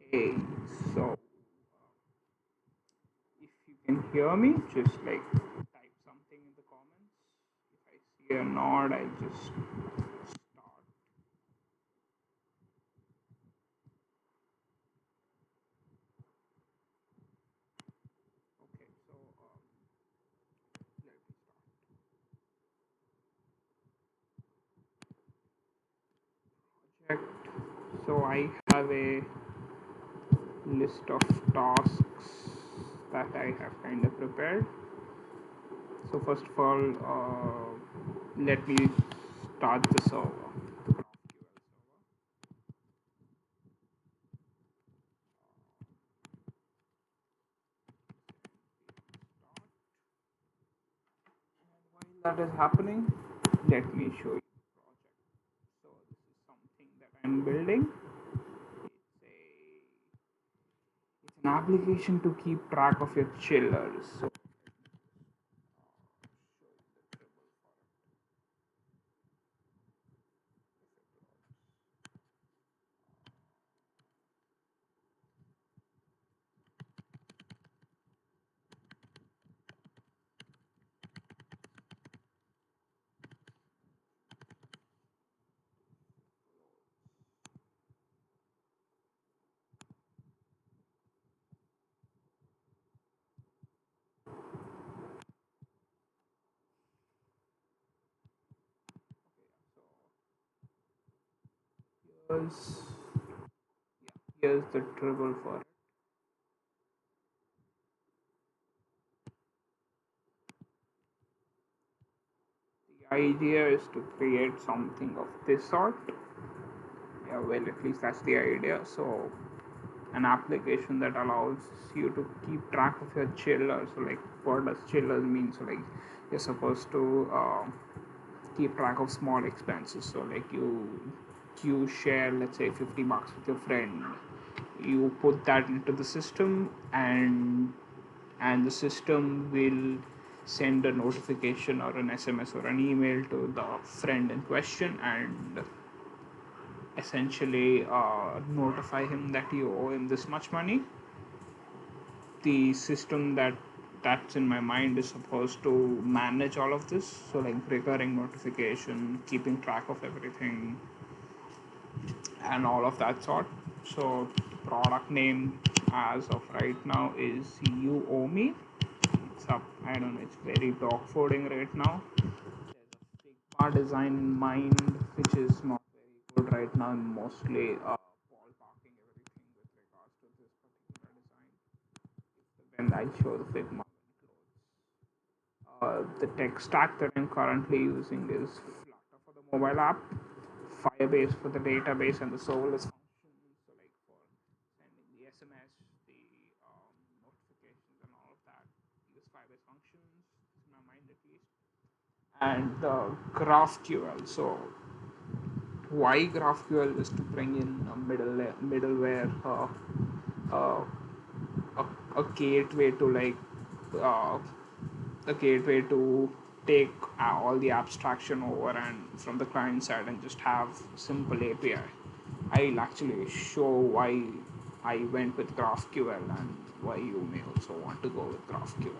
Okay, so if you can hear me, just like type something in the comments. If I see a nod, I'll just start. Okay, so let me start. Project. So I have a list of tasks that I have kind of prepared. So first of all, let me start the server. The GraphQL server. While that is happening, let me show you the project. So this is something that I'm building. It's an application to keep track of your chillers. So here's here's the dribble for it. The idea is to create something of this sort. Yeah, well, at least that's the idea. So an application that allows you to keep track of your chillers. So like, what does chillers mean? So like, you're supposed to keep track of small expenses. So like, you share, let's say, $50 with your friend. You put that into the system, and the system will send a notification or an SMS or an email to the friend in question, and essentially notify him that you owe him this much money. The system that's in my mind is supposed to manage all of this, so like recurring notification, keeping track of everything, and all of that sort. So the product name as of right now is You Owe Me. It's up, I don't know, it's very dog fooding right now. There's a Figma design in mind, which is not very good right now. I'm mostly ballparking everything with regards to this particular design. Then I'll show the Figma when close. The tech stack that I'm currently using is Flutter for the mobile app, Firebase for the database and the serverless functions. So like for sending the SMS, the notifications and all of that, use Firebase functions, in my mind at least. And the GraphQL. So why GraphQL is to bring in a middleware, uh, a, a gateway to like uh, a gateway to take all the abstraction over and from the client side and just have simple API. I'll actually show why I went with GraphQL and why you may also want to go with GraphQL.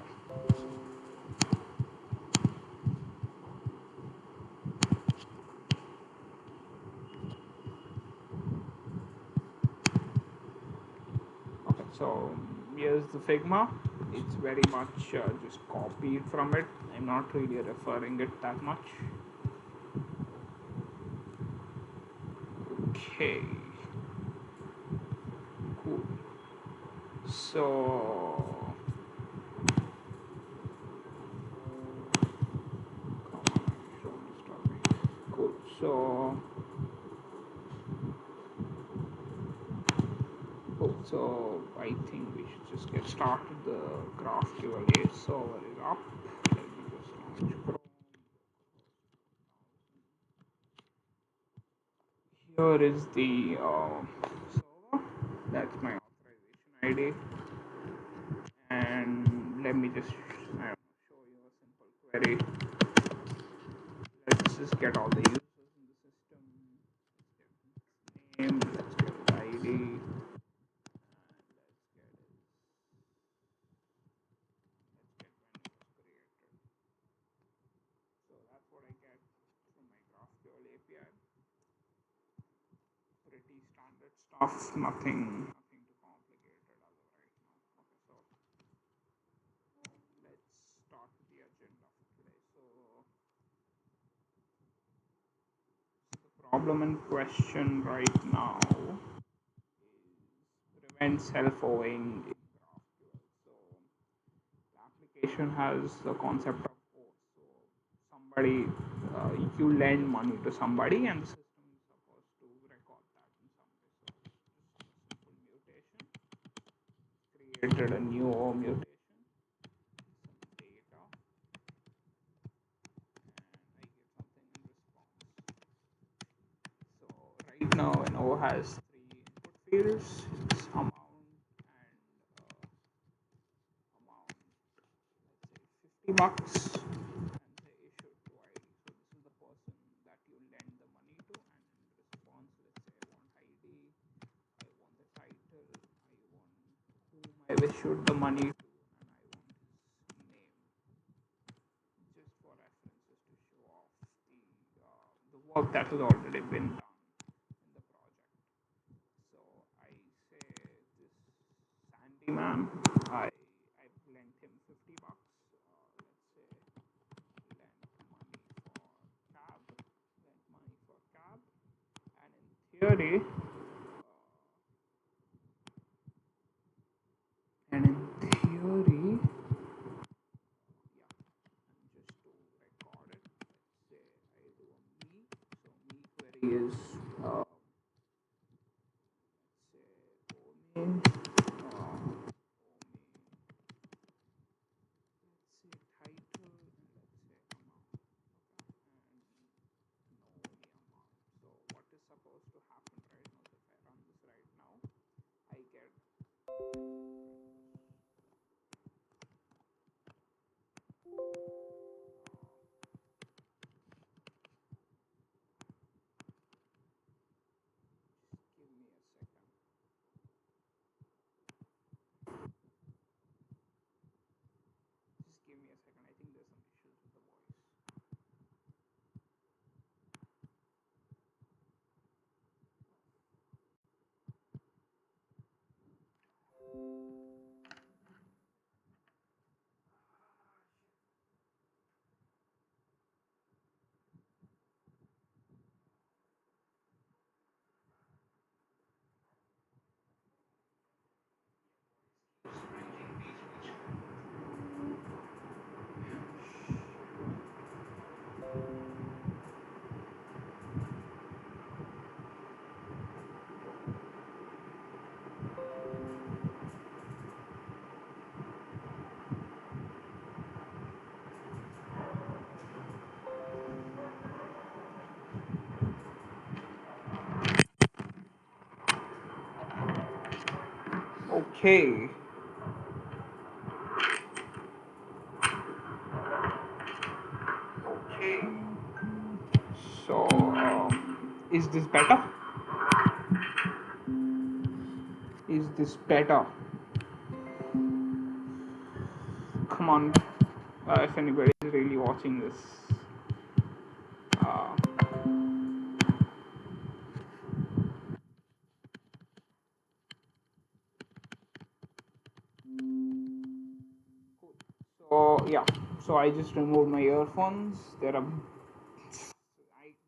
Okay, so here's the Figma. It's very much just copied from it. I'm not really referring it that much. Okay, cool. So cool. So I think we should just get started. The GraphQL server is up. Let me just launch Chrome. Here is the server. That's my authorization ID. And let me just show you a simple query. Let's just get all the users in the system. Let's get name. Let's get the ID. what I get from my GraphQL API. Pretty standard stuff, nothing too complicated as of right now. Okay, so let's start with the agenda for today. So the problem in question right now is prevent self-owing in GraphQL. So the application has the concept of owed. So somebody, you lend money to somebody, and the system is supposed to record that in some way. So just a simple mutation, created a new O mutation, some data, and I get something in response. So right now an O has three input fields: it's amount and amount, let's say $50, and say issued to ID. So this is the person that you lend the money to, and in response, let's say I want ID, I want the title, I want whom I've issued the money to, and I want his name, just for references to show off the work that has already been done in the project. So I say this Sandy man, I lent him $50. Let's say lent money for cab, and in theory, and in theory, yeah, and just to record it, let's say I do a me. So me query is let's say OME, let's say title, and let's say amount. Okay, and no any amount. So what is supposed to happen right now? So if I run this right now, I get give me a second. Just give me a second. I think there's some issues with the voice. Okay. Okay. So, is this better? Is this better? Come on. If anybody is really watching this. Uh, so, yeah. So, I just removed my earphones. There are. I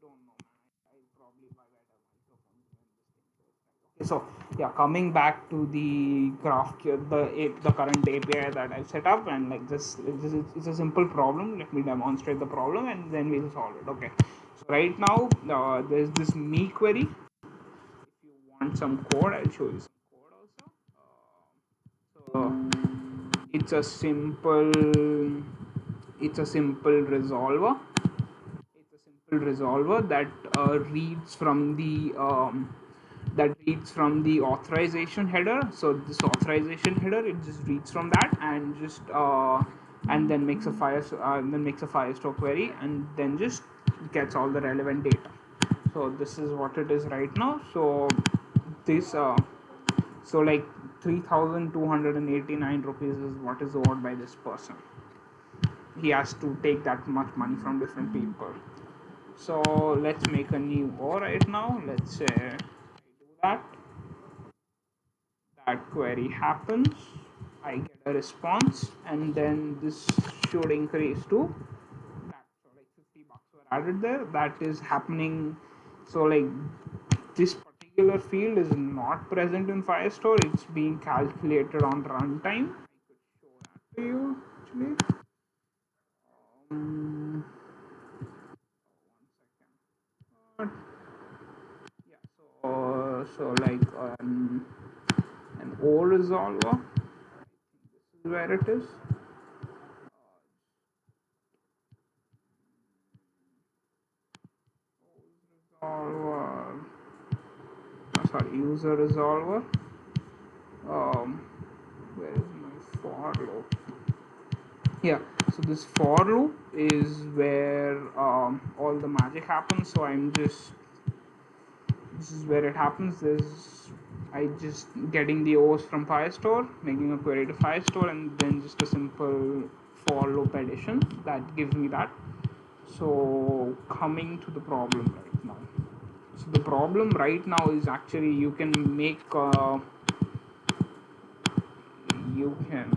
don't know, man. I probably buy better microphones when this thing goes right. Okay, so yeah, coming back to the the current API that I've set up, and like it's a simple problem. Let me demonstrate the problem, and then we'll solve it. Okay, so right now there's this me query. If you want some code, I'll show you some code also. So it's a simple resolver. It's a simple resolver that reads from the authorization header. So this authorization header, it just reads from that and just and then makes a Firestore query, and then just gets all the relevant data. So this is what it is right now. So this so like 3,289 rupees is what is owed by this person. he has to take that much money from different people. So let's make a new O right now. Let's say I do that. That query happens. I get a response, and then this should increase to that. So like $50 were added there. That is happening. So like this particular field is not present in Firestore. It's being calculated on runtime. I could show that to you actually. Um, one second. Yeah. So like an O resolver. This is where it is. Resolver. Sorry, user resolver. Um, where is my for loop? Yeah, so this for loop is where all the magic happens. So I'm just this is where it happens. Is I just getting the O's from Firestore, making a query to Firestore, and then just a simple for loop addition that gives me that. So coming to the problem right now. So the problem right now is actually you can make you can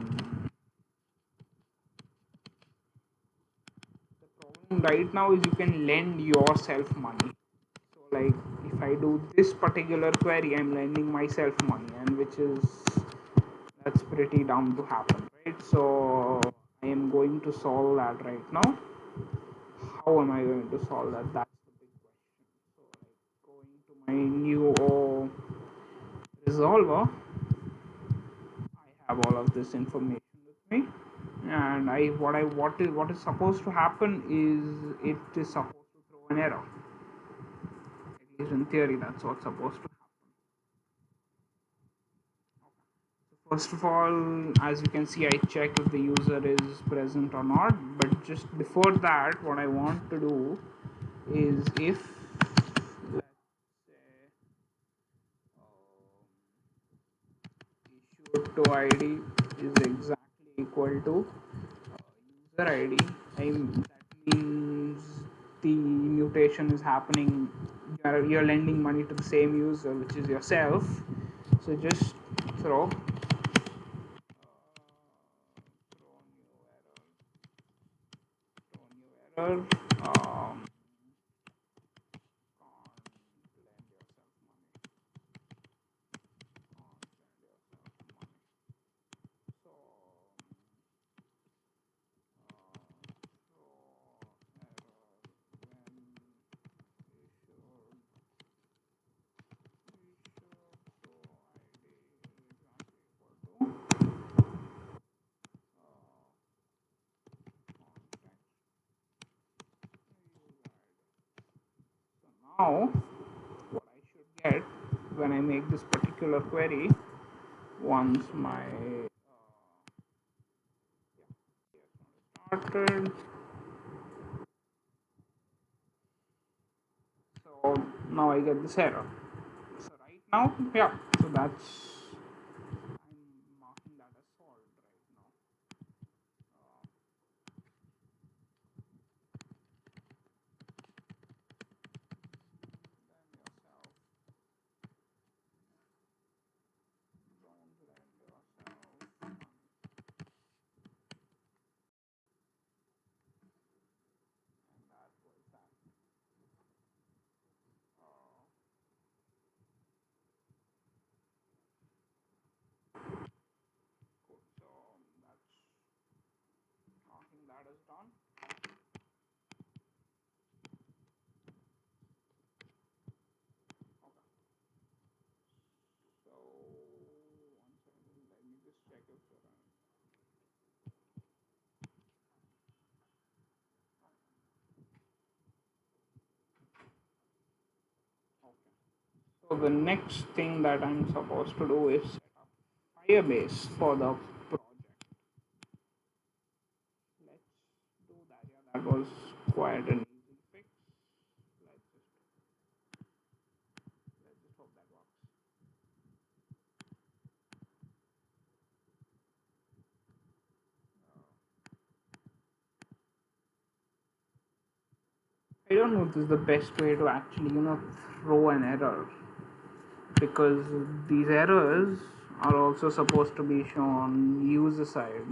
the problem right now is you can lend yourself money. So like if I do this particular query, I'm lending myself money, and which is that's pretty dumb to happen, right? So I am going to solve that right now. How am I going to solve that? That's the big question. So like going to my new resolver, I have all of this information with me, and what is supposed to happen is it is supposed to throw an error. At least in theory, that's what's supposed to happen. First of all, as you can see, I check if the user is present or not. But just before that, what I want to do is if let's say issue to ID is exactly equal to user ID, that means the mutation is happening. You're lending money to the same user, which is yourself. So just throw error. Um, now, what I should get when I make this particular query, once my started, so now I get this error. So right now, yeah, so that's I'm marking that as solved right now. So that's marking that as done. So one second, let me just check if okay. So the next thing that I'm supposed to do is set up Firebase for the project. Let's do that. Yeah, that was quite an easy fix. Let's just hope that works. I don't know if this is the best way to actually, throw an error, because these errors are also supposed to be shown user side.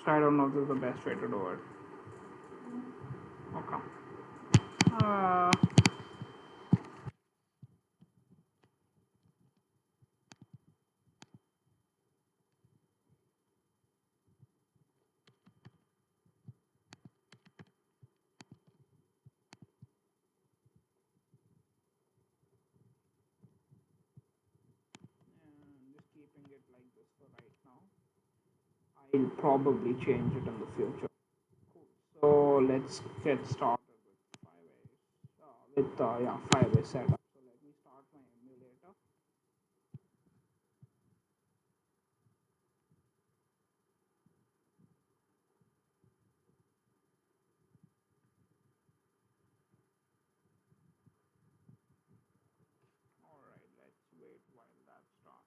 So I don't know if this is the best way to do it. Okay. Uh, and just keeping it like this for right now. I'll probably change it in the future. Cool. So let's get started with 5A. With 5A setup. So let me start my emulator. All right, let's wait while that starts.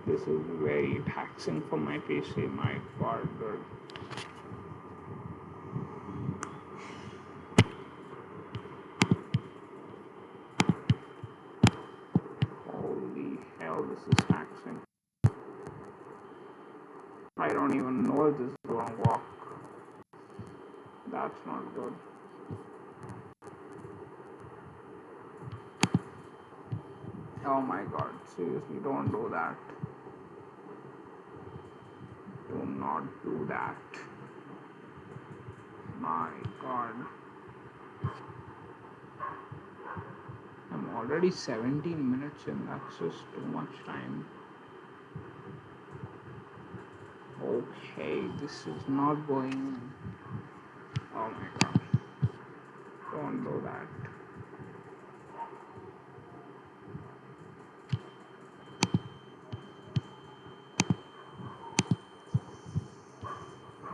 This is very taxing for my PC. My God, dude. Holy hell, this is taxing. I don't even know if this is gonna work. That's not good. Oh my God, seriously, don't do that. Do not do that. My God. I'm already 17 minutes in. That's just too much time. Okay, this is not going. Oh my God. Don't do that.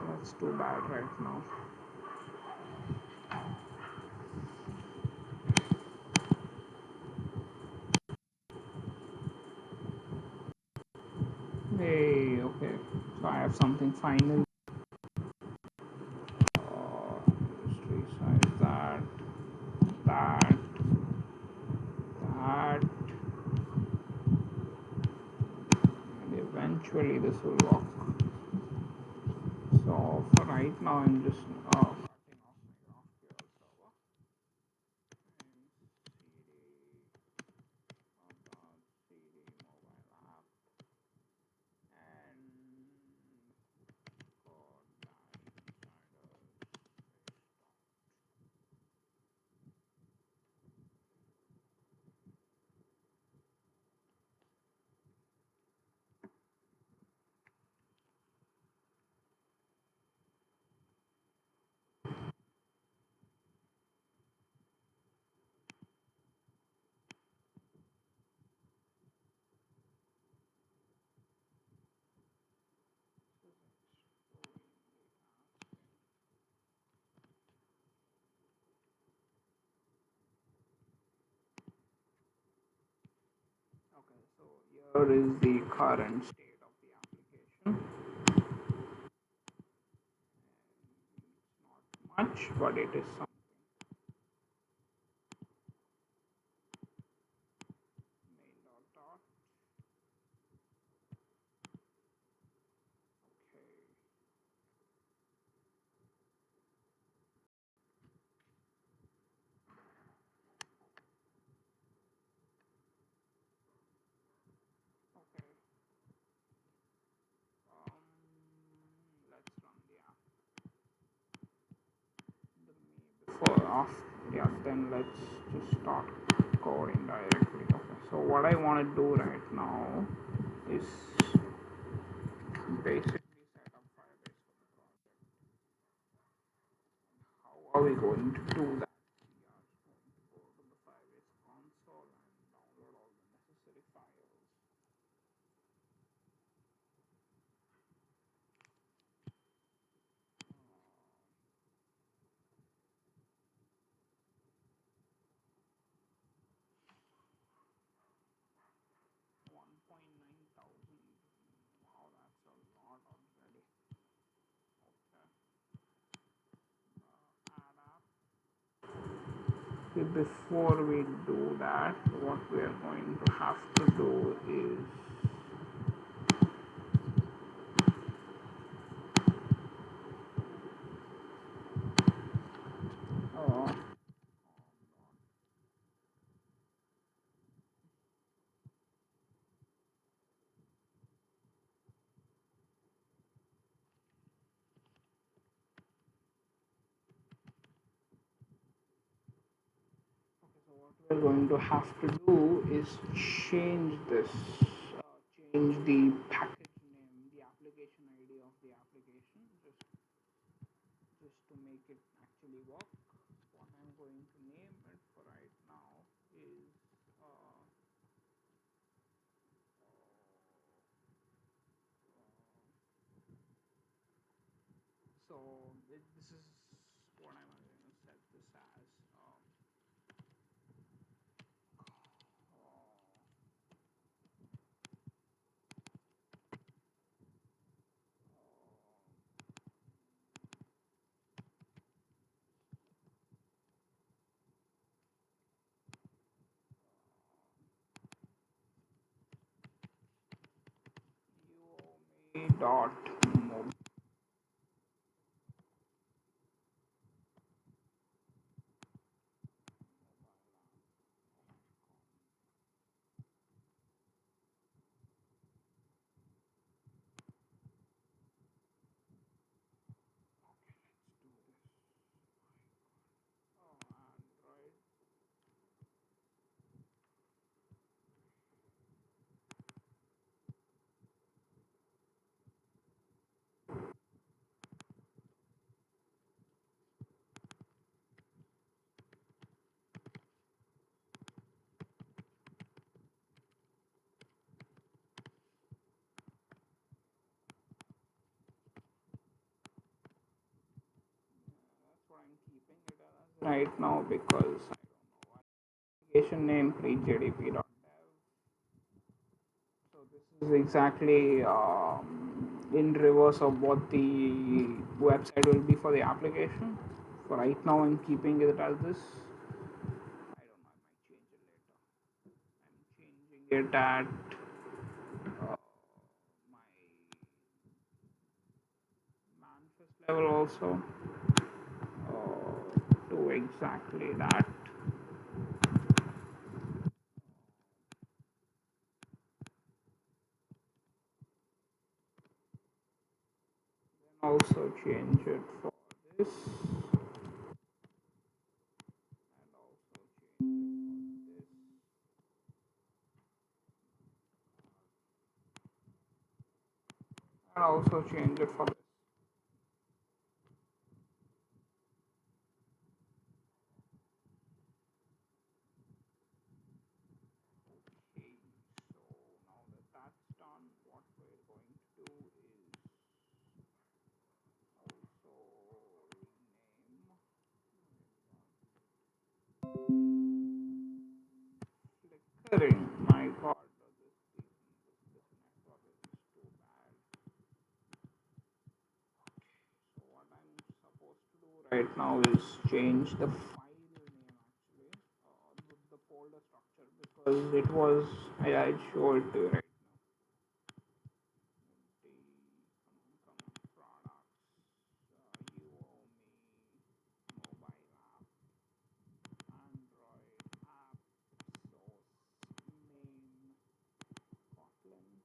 That's too bad right now. Hey, okay. So I have something final. Just resize that, that, and eventually this will work. So for right now, I'm just cutting off my GraphQL server and cd mobile app and code dash insiders. Okay, so here is the current state of the application. Not much, but it is something. Main dot. Okay. Okay. Um, let's run the app. Before off, yeah. Then let's just start coding directly. Okay. So what I want to do right now is basically set up Firebase for the project. How are we going to do that? We are going to go to the Firebase console and download all the necessary files. before we do that, what we are going to have to do is uh, we're going to have to do is change this, change the package name, the application ID of the application, just to make it actually work. What I'm going to name it for right now is uh, so this is what I'm going to set this as. Dot mobile. That's what I'm keeping it as right now because application name pre-jdp.dev. So this is exactly in reverse of what the website will be for the application. For right now, I'm keeping it as this. I don't know. I might change it later. I'm changing it at my manifest level also to exactly that. Then also change it for this, and also change it for this, and also change it for this. Okay, so now that that's done, what we're going to do is also rename flickering. My god, this network is too bad. So what I'm supposed to do right now is change the file name actually, the folder structure because it was I show it to you right now. The products, you owe me, mobile app, Android app, source, main, Kotlin.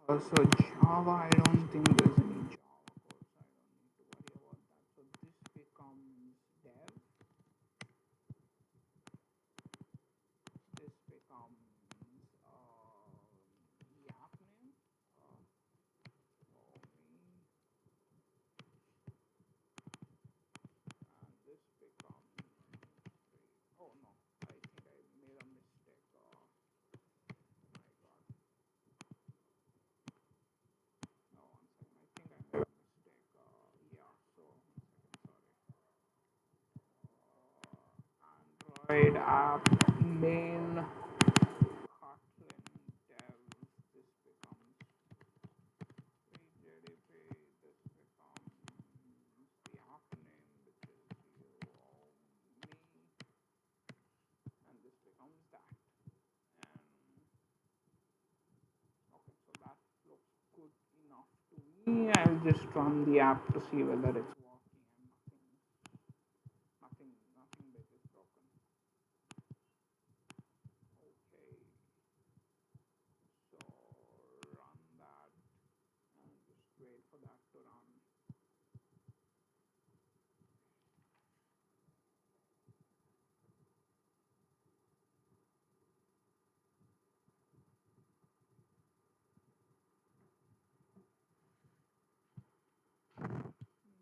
So Java, I don't think there's any Java code, so I don't need to worry about that. So this becomes dev. This becomes the app name. Me, and this becomes. Oh no, I think I made a mistake. My God. No, one second. I think I made a mistake. Yeah. So one second. Sorry. Android app main Kotlin dev. This becomes JDP. This becomes the app name, which is I'll just run the app to see whether it's working and nothing big is broken. Okay, so run that and just wait for that to run.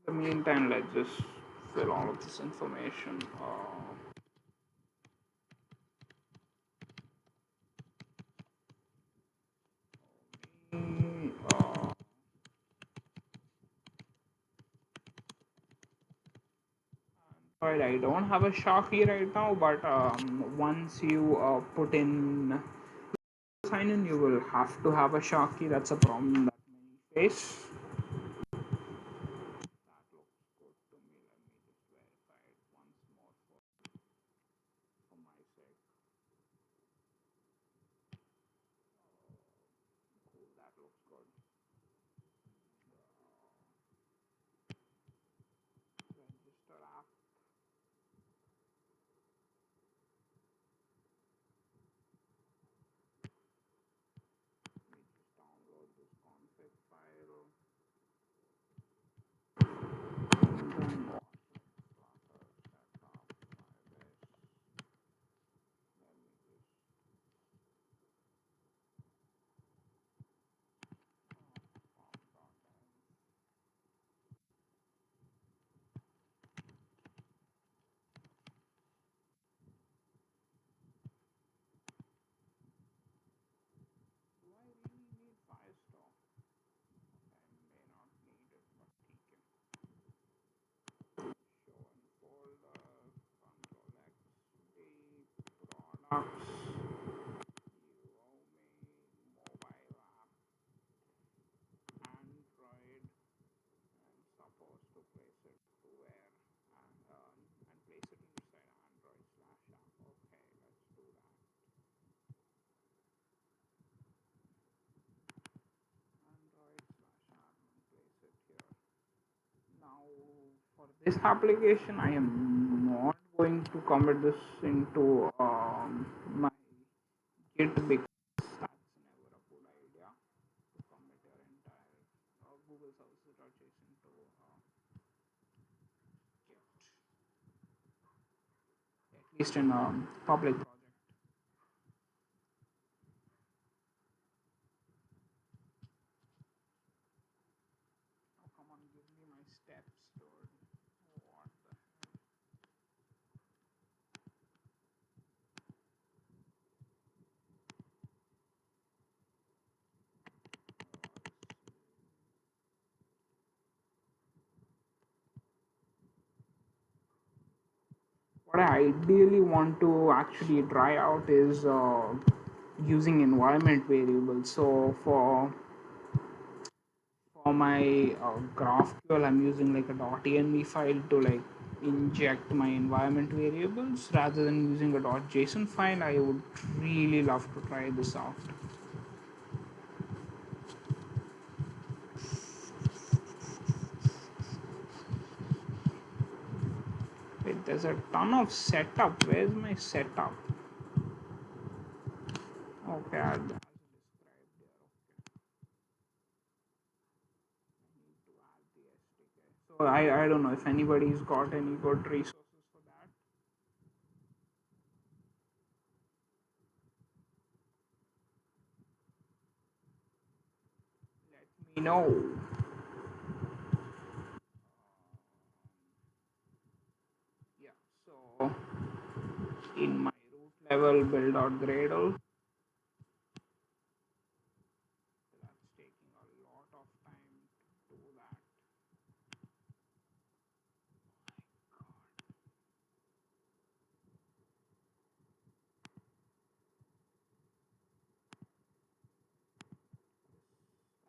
In the meantime, let's just fill all of this information. Me, Right, I don't have a Sharky right now, but once you put in sign in, you will have to have a Sharky. That's a problem that many face. That looks good to me. Let me just verify it once more for my sake. Cool, that looks good. Register app. Let me just download this config file. And then what? Flutter setup, Firebase. Let me just do I really need Firestore? I may not need it, but okay. Show and folder, control X, D, products, you owe me, mobile app, Android, and supposed to place it to where and place it inside Android slash app. Okay, let's do that. Android slash app and place it here. Now for this application, I am not going to commit this into my Git because that's never a good idea to commit your entire Google services.json to Git, at least in a public project. Oh, come on, give me my steps, dude. What the what I ideally want to actually try out is using environment variables. So for my GraphQL, I'm using like a .env file to like inject my environment variables rather than using a .json file. I would really love to try this out. Wait, there's a ton of setup. Where's my setup? Okay, as described there. Okay, so I don't know if anybody's got any good resources for that. Let me know. Yeah, so in my root level build.gradle, that's taking a lot of time to do that. That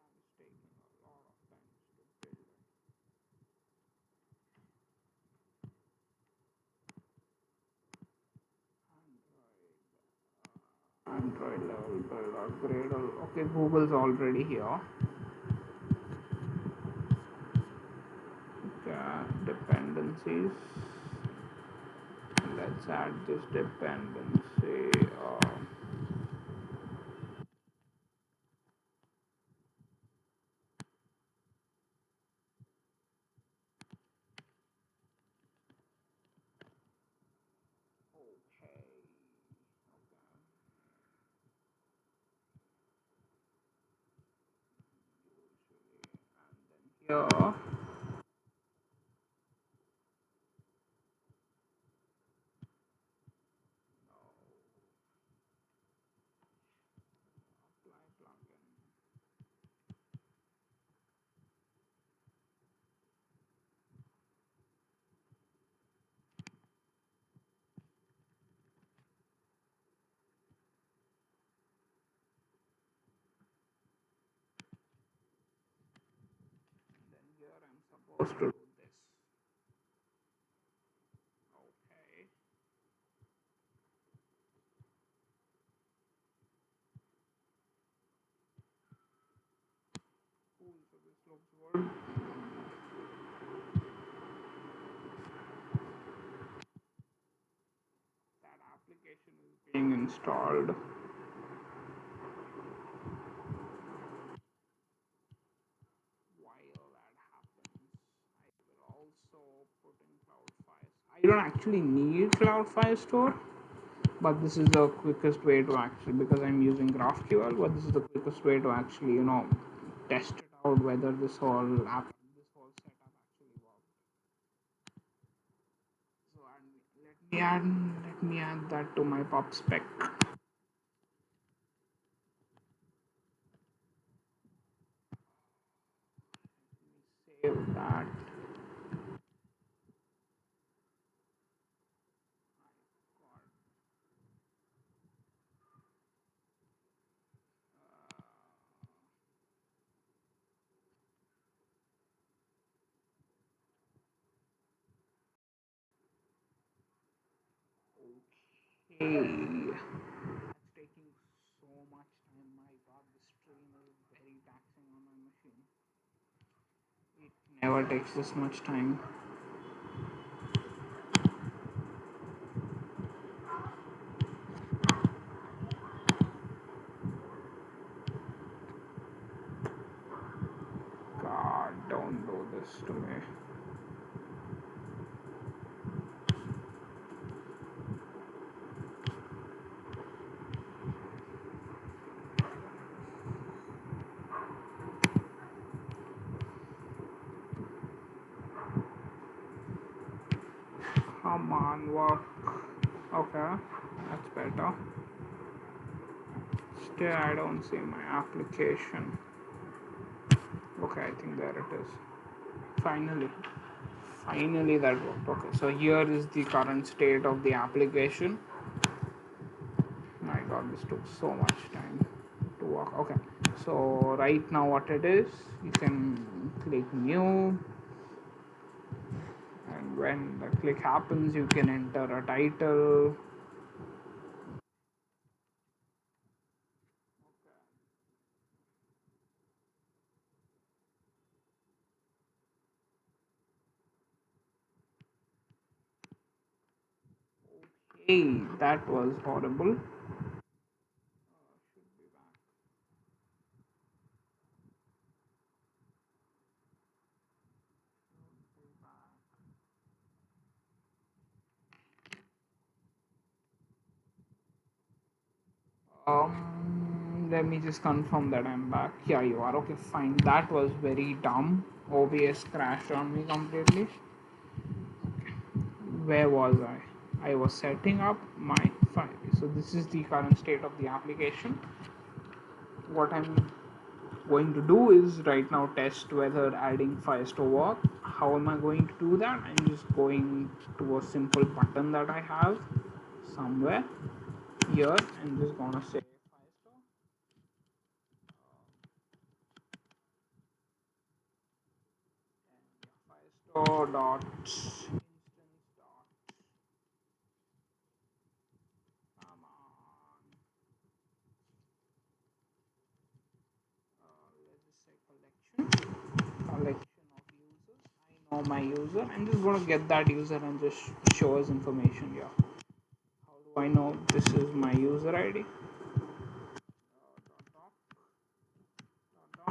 is taking a lot of time to build. Android level build.gradle. Okay, Google's already here. dependencies. Let's add this dependency. Okay. Here, apply plugin. Then here I'm supposed to do this. Okay. Cool. So this looks good. That application is being installed. While that happens, I will also put in Cloud Firestore. I don't actually need Cloud Firestore, but this is the quickest way to actually, because I'm using GraphQL, but this is the quickest way to actually, test it out whether this whole setup actually works. So let me add that to my pub spec. Save that. Okay. That's taking so much time. My god, this stream is very taxing on my machine. It never takes this much time. God, don't do this to me. Come on, work. Okay, that's better. Still, I don't see my application. Okay, I think there it is. Finally. Finally, that worked. Okay, so here is the current state of the application. My god, this took so much time to work. Okay, so right now, what it is, you can click new, and when the click happens, you can enter a title. Hey, that was horrible. Should be back. Let me just confirm that I'm back. Yeah, you are. Okay, fine. That was very dumb. OBS crashed on me completely. Where was I? I was setting up my file. So this is the current state of the application. What I'm going to do is right now test whether adding files to work. How am I going to do that? I'm just going to a simple button that I have somewhere here. I'm just gonna say Firestore dot instance dot come on. Let's just say collection of users. I know my user. I'm just going to get that user and just show us information here. How do I know this is my user ID?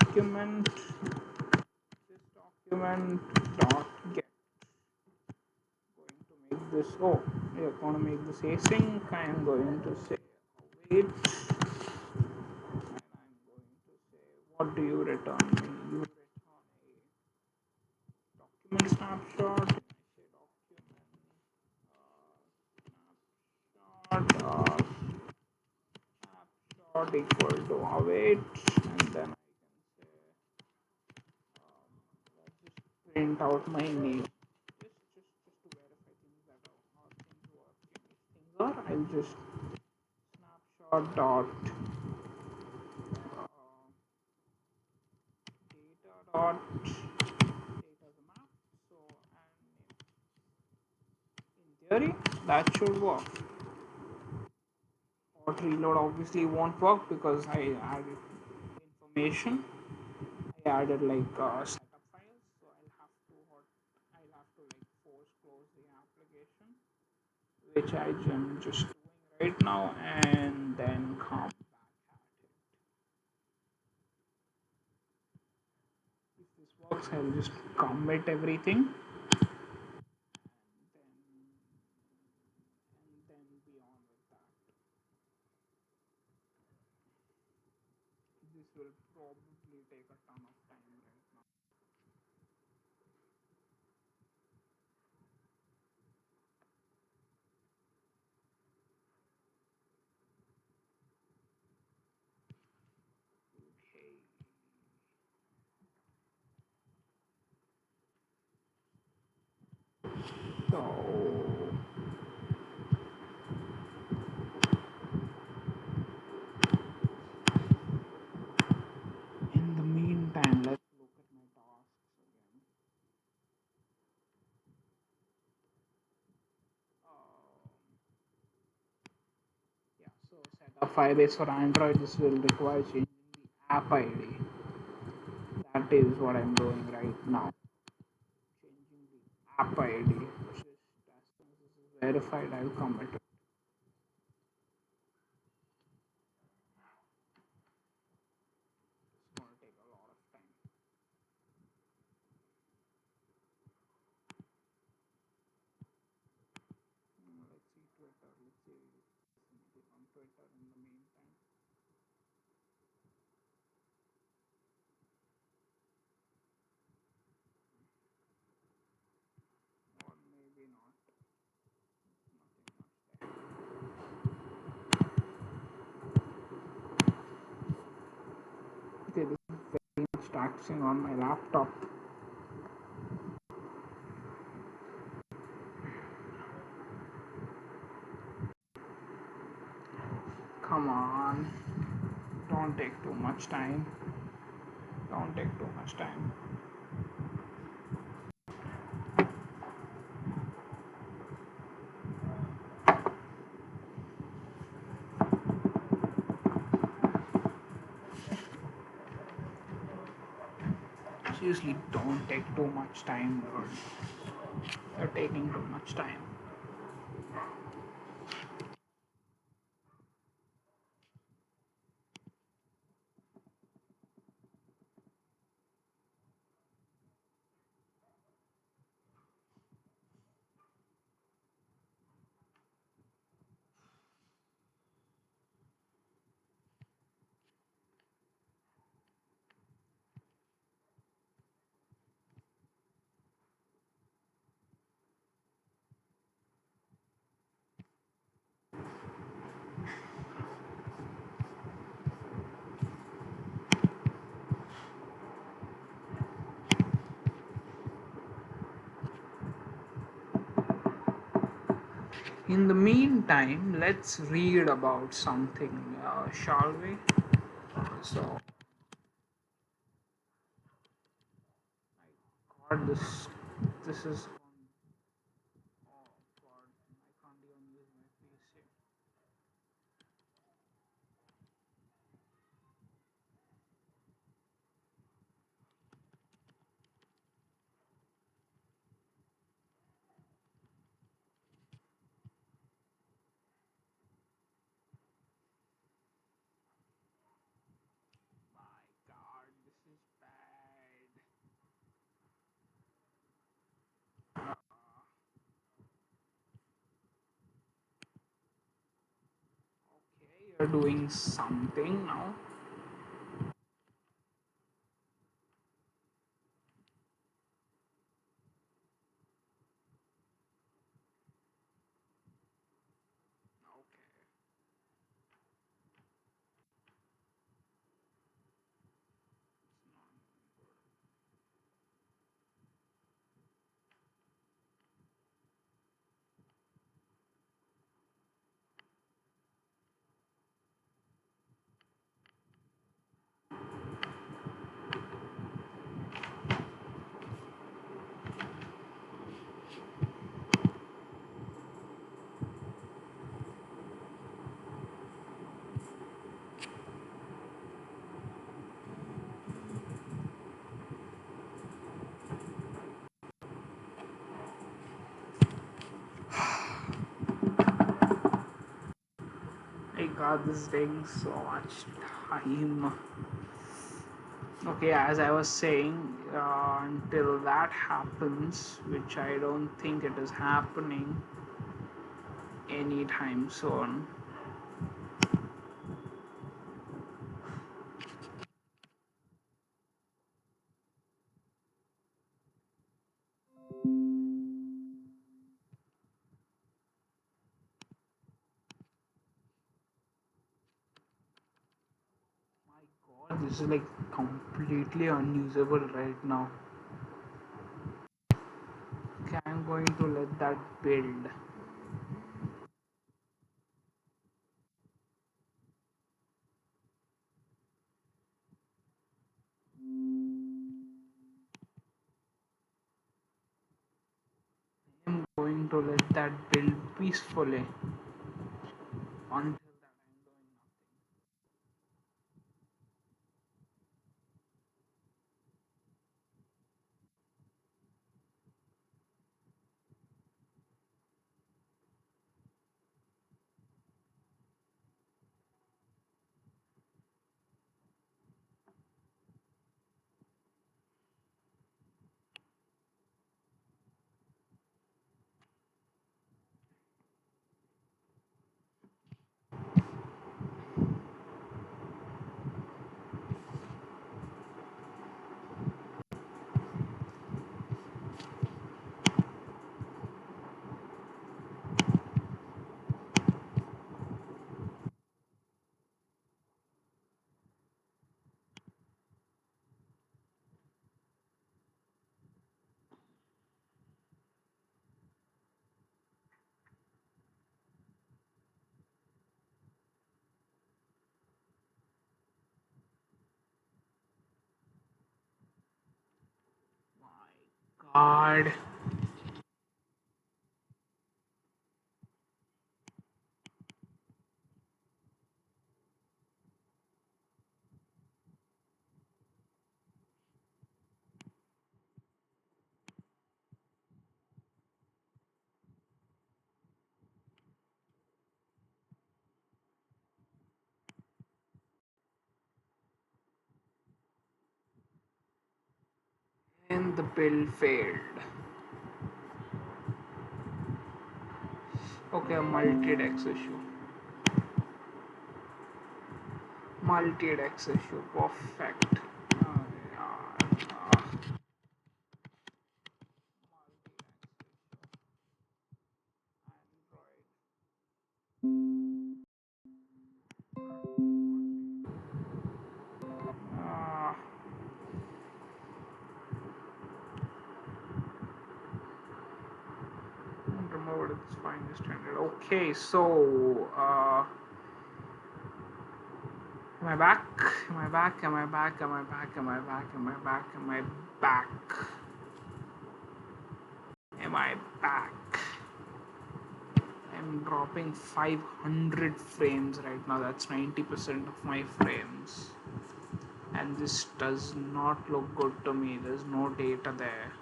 Document, this document dot get. Going to make this, oh, you're going to make this async. I'm going to say await, and I'm going to say, what do you return me? You return a document snapshot. I say document snapshot equal to await, and then I can say, let's just print out my name. Just to verify things that are things working. If things are, I'll just snapshot dot data dot data as a map. So, and in theory, that should work. Auto reload obviously won't work because I added information. I added like setup files, so I'll have to like force close the application, which I am just doing right now, and then come back at it. If this works, I'll just commit everything, and then be on with that. This will probably take a ton of time right now. Okay. So in the meantime, let's look at my tasks again. Um, yeah, so set up Firebase for Android. This will require changing the app ID. That is what I'm doing right now. Changing the app ID. Just as soon as this is verified, I'll commit it. It's going to take a lot of time. Let's see Twitter. Let's see something on Twitter in the meantime. Or maybe not. Nothing much there. Okay, this is very much taxing on my laptop. Come on. Don't take too much time. Don't take too much time. Seriously, don't take too much time, dude. You're taking too much time. In the meantime, let's read about something, shall we? So, I got this. This is on. Oh God, I can't even use my PC. You're doing something now. My god, this is taking so much time. Okay, as I was saying, until that happens, which I don't think it is happening anytime soon. My god, this is like completely unusable right now. Okay, I'm going to let that build. I'm going to let that build peacefully until that I'm doing nothing. God. And the build failed. Okay, a multi-dex issue. Multi-dex issue. Perfect. Yeah. Uh, Removed its finest standard. Okay, so am I back? Am I back? Am I back? Am I back? Am I back? Am I back? Am I back? Am I back? I'm dropping 500 frames right now. That's 90% of my frames. And this does not look good to me. There's no data there.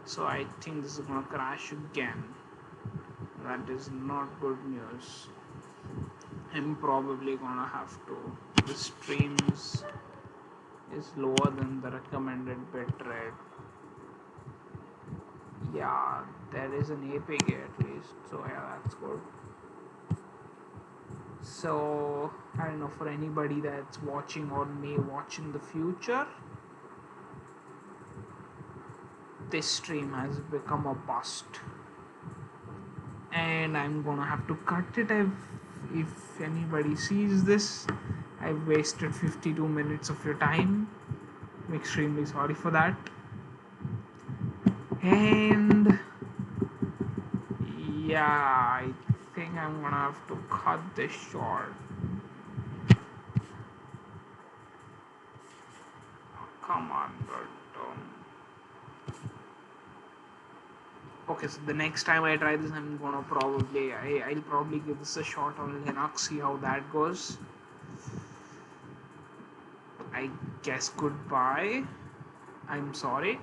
So I think this is gonna crash again. That is not good news. I'm probably gonna have to. The streams is lower than the recommended bitrate. Yeah, there is an APK at least. So yeah, that's good. So I don't know, for anybody that's watching or may watch in the future, this stream has become a bust, and I'm gonna have to cut it. If anybody sees this, I've wasted 52 minutes of your time. I'm extremely sorry for that. And yeah, I think I'm gonna have to cut this short. Come on, but okay. So the next time I try this, I'll probably give this a shot on Linux, see how that goes. I guess goodbye. I'm sorry.